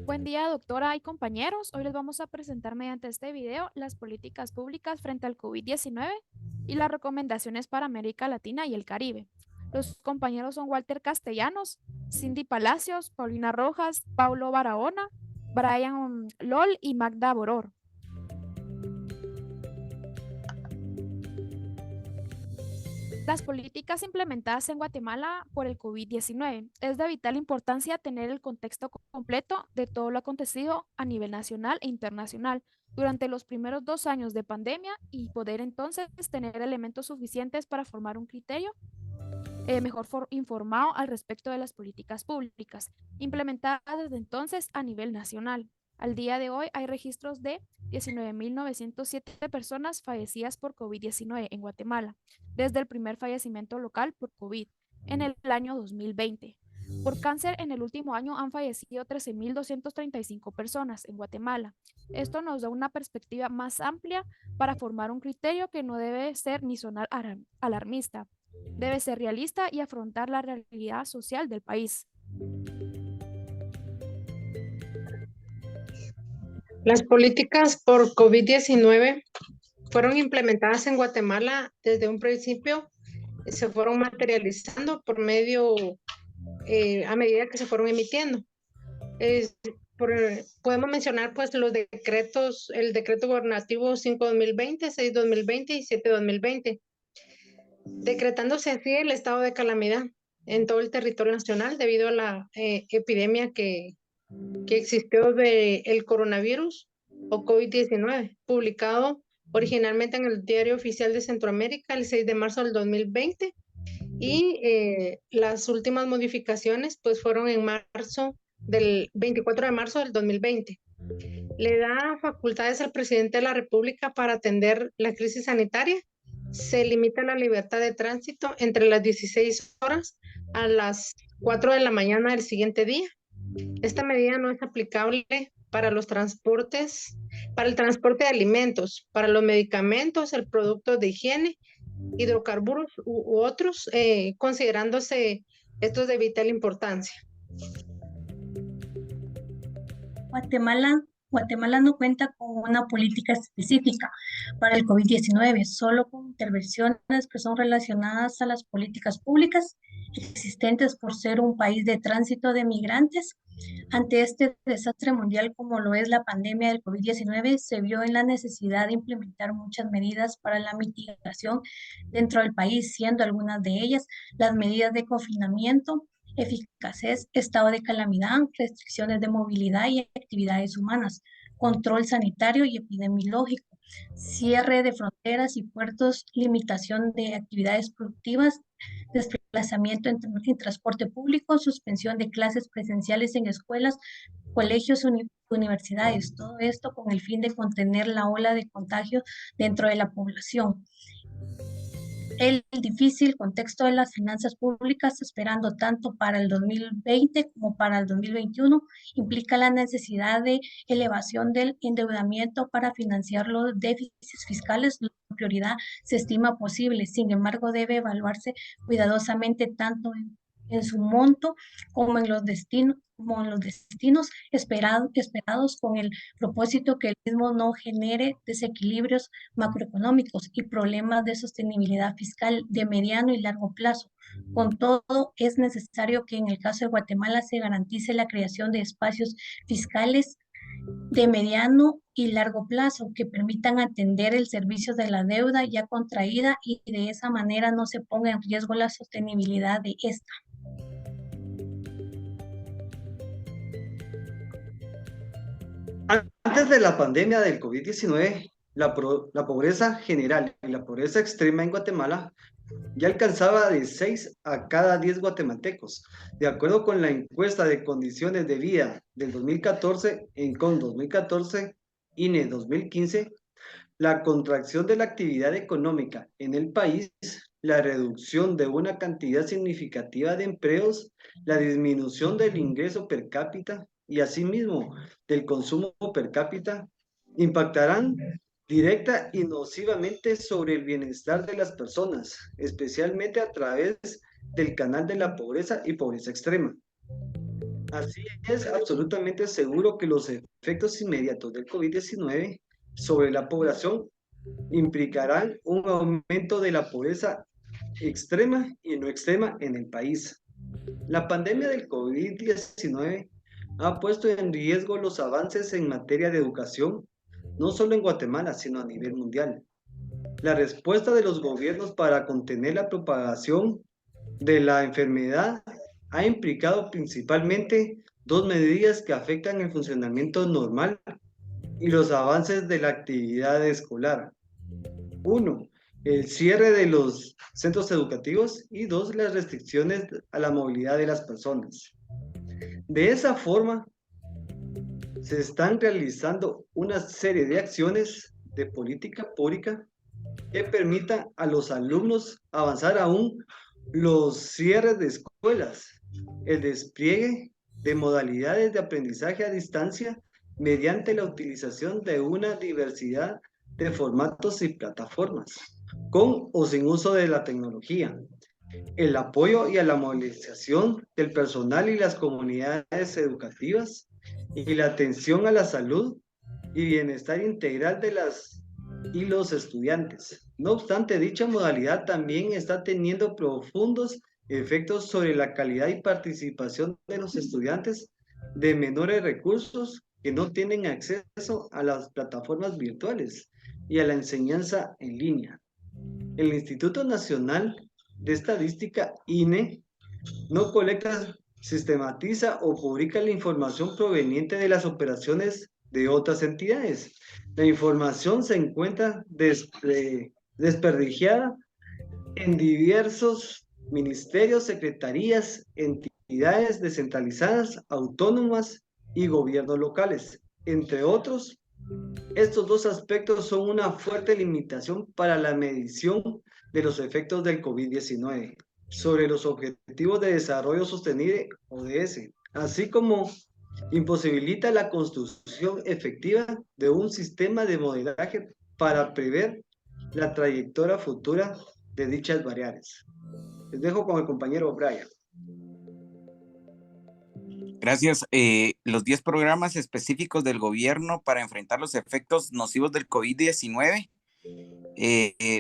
Buen día, doctora y compañeros. Hoy les vamos a presentar mediante este video las políticas públicas frente al COVID-19 y las recomendaciones para América Latina y el Caribe. Los compañeros son Walter Castellanos, Cindy Palacios, Paulina Rojas, Paulo Barahona, Brian Lol y Magda Boror. Las políticas implementadas en Guatemala por el COVID-19. Es de vital importancia tener el contexto completo de todo lo acontecido a nivel nacional e internacional durante los primeros 2 años de pandemia y poder entonces tener elementos suficientes para formar un criterio informado al respecto de las políticas públicas implementadas desde entonces a nivel nacional. Al día de hoy hay registros de 19.907 personas fallecidas por COVID-19 en Guatemala, desde el primer fallecimiento local por COVID en el año 2020. Por cáncer, en el último año han fallecido 13.235 personas en Guatemala. Esto nos da una perspectiva más amplia para formar un criterio que no debe ser ni sonar alarmista, debe ser realista y afrontar la realidad social del país. Las políticas por COVID-19 fueron implementadas en Guatemala desde un principio, se fueron materializando a medida que se fueron emitiendo. Es- Podemos mencionar pues los decretos, el decreto gubernativo 5/2020, 6/2020 y 7/2020, decretándose así el estado de calamidad en todo el territorio nacional debido a la epidemia que existió del coronavirus o COVID-19, publicado originalmente en el Diario Oficial de Centroamérica el 6 de marzo del 2020 y las últimas modificaciones pues fueron en marzo del 24 de marzo del 2020. Le da facultades al presidente de la República para atender la crisis sanitaria. Se limita la libertad de tránsito entre las 16 horas a las 4 de la mañana del siguiente día. Esta medida no es aplicable para los transportes, para el transporte de alimentos, para los medicamentos, el producto de higiene, hidrocarburos u otros, considerándose estos de vital importancia. Guatemala no cuenta con una política específica para el COVID-19, solo con intervenciones que son relacionadas a las políticas públicas existentes por ser un país de tránsito de migrantes. Ante este desastre mundial como lo es la pandemia del COVID-19, se vio en la necesidad de implementar muchas medidas para la mitigación dentro del país, siendo algunas de ellas las medidas de confinamiento, eficaz estado de calamidad, restricciones de movilidad y actividades humanas, control sanitario y epidemiológico, cierre de fronteras y puertos, limitación de actividades productivas, desplazamiento en transporte público, suspensión de clases presenciales en escuelas, colegios, universidades, todo esto con el fin de contener la ola de contagio dentro de la población. El difícil contexto de las finanzas públicas, esperando tanto para el 2020 como para el 2021, implica la necesidad de elevación del endeudamiento para financiar los déficits fiscales. La prioridad se estima posible, sin embargo, debe evaluarse cuidadosamente tanto en su monto como en los destinos esperados con el propósito que el mismo no genere desequilibrios macroeconómicos y problemas de sostenibilidad fiscal de mediano y largo plazo. Con todo, es necesario que en el caso de Guatemala se garantice la creación de espacios fiscales de mediano y largo plazo que permitan atender el servicio de la deuda ya contraída y de esa manera no se ponga en riesgo la sostenibilidad de esta. Antes de la pandemia del COVID-19, la pobreza general y la pobreza extrema en Guatemala ya alcanzaba de 6 a cada 10 guatemaltecos. De acuerdo con la encuesta de condiciones de vida del 2014, con 2014, INE 2015, la contracción de la actividad económica en el país, la reducción de una cantidad significativa de empleos, la disminución del ingreso per cápita y asimismo del consumo per cápita impactarán directa y nocivamente sobre el bienestar de las personas, especialmente a través del canal de la pobreza y pobreza extrema. Así es absolutamente seguro que los efectos inmediatos del COVID-19 sobre la población implicarán un aumento de la pobreza extrema y no extrema en el país. La pandemia del COVID-19 ha puesto en riesgo los avances en materia de educación, no solo en Guatemala, sino a nivel mundial. La respuesta de los gobiernos para contener la propagación de la enfermedad ha implicado principalmente dos medidas que afectan el funcionamiento normal y los avances de la actividad escolar. Uno, el cierre de los centros educativos y dos, las restricciones a la movilidad de las personas. De esa forma, se están realizando una serie de acciones de política pública que permita a los alumnos avanzar aún los cierres de escuelas, el despliegue de modalidades de aprendizaje a distancia mediante la utilización de una diversidad de formatos y plataformas, con o sin uso de la tecnología, el apoyo y a la movilización del personal y las comunidades educativas y la atención a la salud y bienestar integral de las y los estudiantes. No obstante, dicha modalidad también está teniendo profundos efectos sobre la calidad y participación de los estudiantes de menores recursos que no tienen acceso a las plataformas virtuales y a la enseñanza en línea. El Instituto Nacional de Estadística, INE, no colecta, sistematiza o publica la información proveniente de las operaciones de otras entidades. La información se encuentra desperdigada en diversos ministerios, secretarías, entidades descentralizadas, autónomas y gobiernos locales, entre otros. Estos dos aspectos son una fuerte limitación para la medición de los efectos del COVID-19 sobre los Objetivos de Desarrollo Sostenible, ODS, así como imposibilita la construcción efectiva de un sistema de modelaje para prever la trayectoria futura de dichas variables. Les dejo con el compañero Brian. Gracias. Los 10 programas específicos del gobierno para enfrentar los efectos nocivos del COVID-19.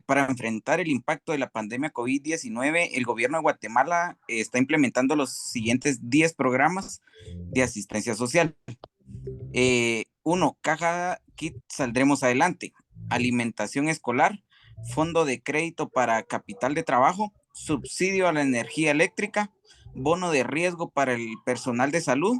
Para enfrentar el impacto de la pandemia COVID-19, el gobierno de Guatemala está implementando los siguientes 10 programas de asistencia social. 1. Caja Kit Saldremos Adelante. Alimentación escolar, fondo de crédito para capital de trabajo, subsidio a la energía eléctrica, bono de riesgo para el personal de salud,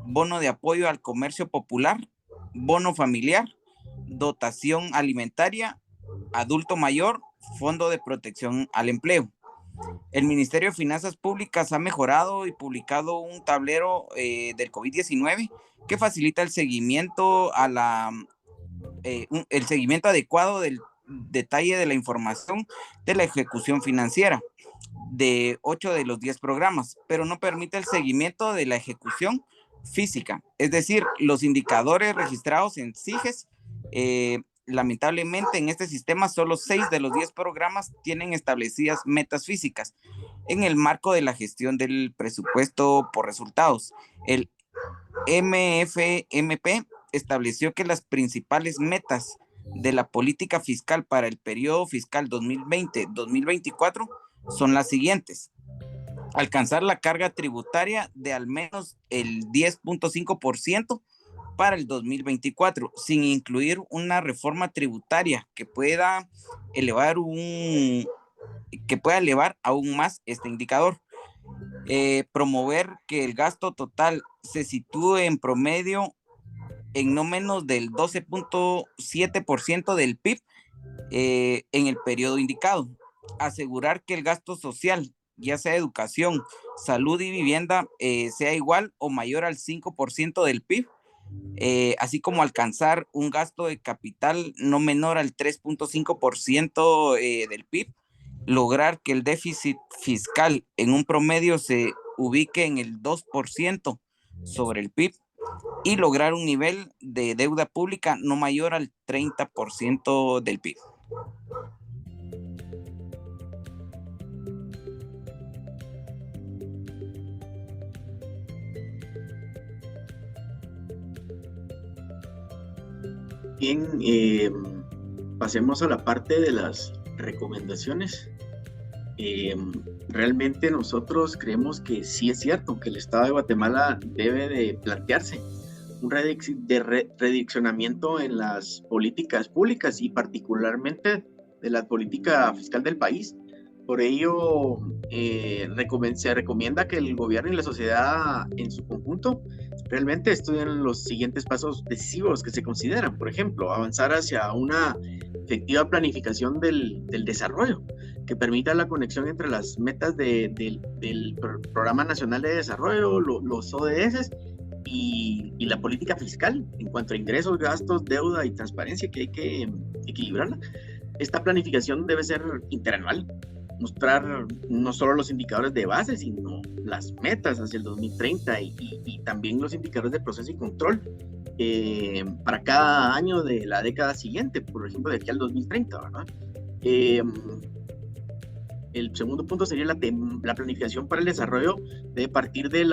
bono de apoyo al comercio popular, bono familiar, dotación alimentaria, adulto mayor, fondo de protección al empleo. El Ministerio de Finanzas Públicas ha mejorado y publicado un tablero del COVID-19 que facilita el seguimiento el seguimiento adecuado del detalle de la información de la ejecución financiera de 8 de los 10 programas, pero no permite el seguimiento de la ejecución física, es decir, los indicadores registrados en SIGES. Lamentablemente en este sistema solo 6 de los 10 programas tienen establecidas metas físicas en el marco de la gestión del presupuesto por resultados. El MFMP estableció que las principales metas de la política fiscal para el periodo fiscal 2020-2024 son las siguientes: alcanzar la carga tributaria de al menos el 10.5% para el 2024, sin incluir una reforma tributaria que pueda elevar aún más este indicador. Promover que el gasto total se sitúe en promedio en no menos del 12.7% del PIB en el periodo indicado. Asegurar que el gasto social, ya sea educación, salud y vivienda, sea igual o mayor al 5% del PIB, así como alcanzar un gasto de capital no menor al 3.5% del PIB, lograr que el déficit fiscal en un promedio se ubique en el 2% sobre el PIB y lograr un nivel de deuda pública no mayor al 30% del PIB. Bien, pasemos a la parte de las recomendaciones. Realmente nosotros creemos que sí es cierto que el Estado de Guatemala debe de plantearse un redireccionamiento en las políticas públicas y particularmente de la política fiscal del país. Por ello, se recomienda que el gobierno y la sociedad en su conjunto realmente estudien los siguientes pasos decisivos que se consideran. Por ejemplo, avanzar hacia una efectiva planificación del desarrollo que permita la conexión entre las metas del Programa Nacional de Desarrollo, los ODS, y la política fiscal en cuanto a ingresos, gastos, deuda y transparencia, que hay que equilibrarla. Esta planificación debe ser interanual, mostrar no solo los indicadores de base, sino las metas hacia el 2030 y también los indicadores de proceso y control para cada año de la década siguiente, por ejemplo, de aquí al 2030, ¿verdad? El segundo punto sería la planificación para el desarrollo de partir de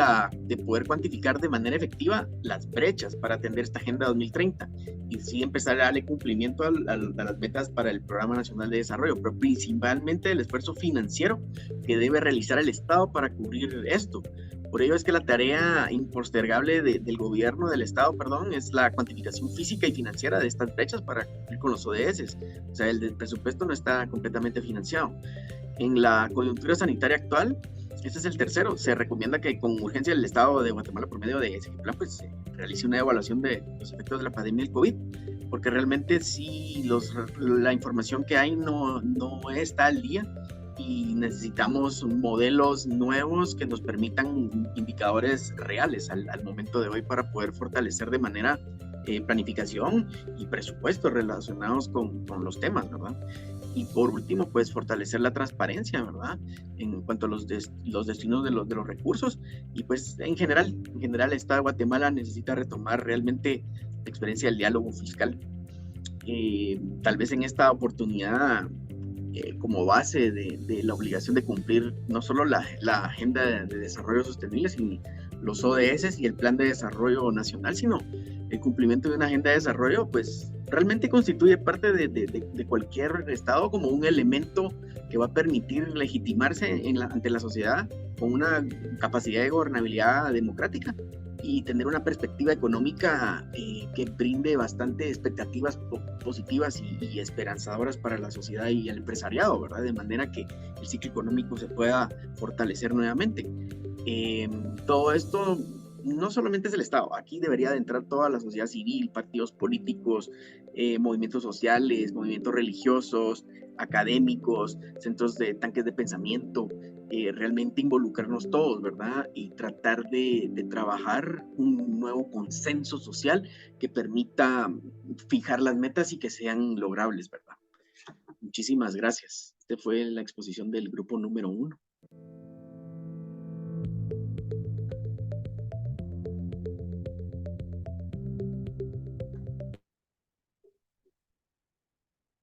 poder cuantificar de manera efectiva las brechas para atender esta Agenda 2030 y sí empezar a darle cumplimiento a las metas para el Programa Nacional de Desarrollo, pero principalmente el esfuerzo financiero que debe realizar el Estado para cubrir esto. Por ello es que la tarea impostergable del gobierno, del Estado, perdón, es la cuantificación física y financiera de estas brechas para cumplir con los ODS. O sea, el presupuesto no está completamente financiado. En la coyuntura sanitaria actual, este es el tercero, se recomienda que con urgencia el Estado de Guatemala, por medio de ese plan, pues se realice una evaluación de los efectos de la pandemia del COVID, porque realmente sí la información que hay no está al día y necesitamos modelos nuevos que nos permitan indicadores reales al momento de hoy para poder fortalecer de manera planificación y presupuesto relacionados con los temas, ¿verdad? Y por último, pues fortalecer la transparencia, ¿verdad? En cuanto a los destinos de los recursos. Y pues en general, el Estado de Guatemala necesita retomar realmente la experiencia del diálogo fiscal. Tal vez en esta oportunidad, como base de la obligación de cumplir no solo la Agenda de Desarrollo Sostenible, sino los ODS y el Plan de Desarrollo Nacional, sino el cumplimiento de una agenda de desarrollo, pues realmente constituye parte de cualquier Estado como un elemento que va a permitir legitimarse ante la sociedad con una capacidad de gobernabilidad democrática y tener una perspectiva económica que brinde bastante expectativas positivas y esperanzadoras para la sociedad y el empresariado, ¿verdad? De manera que el ciclo económico se pueda fortalecer nuevamente. Todo esto no solamente es el Estado, aquí debería de entrar toda la sociedad civil, partidos políticos, movimientos sociales, movimientos religiosos, académicos, centros de tanques de pensamiento, realmente involucrarnos todos, ¿verdad? Y tratar de trabajar un nuevo consenso social que permita fijar las metas y que sean logrables, ¿verdad? Muchísimas gracias. Esta fue la exposición del grupo número 1.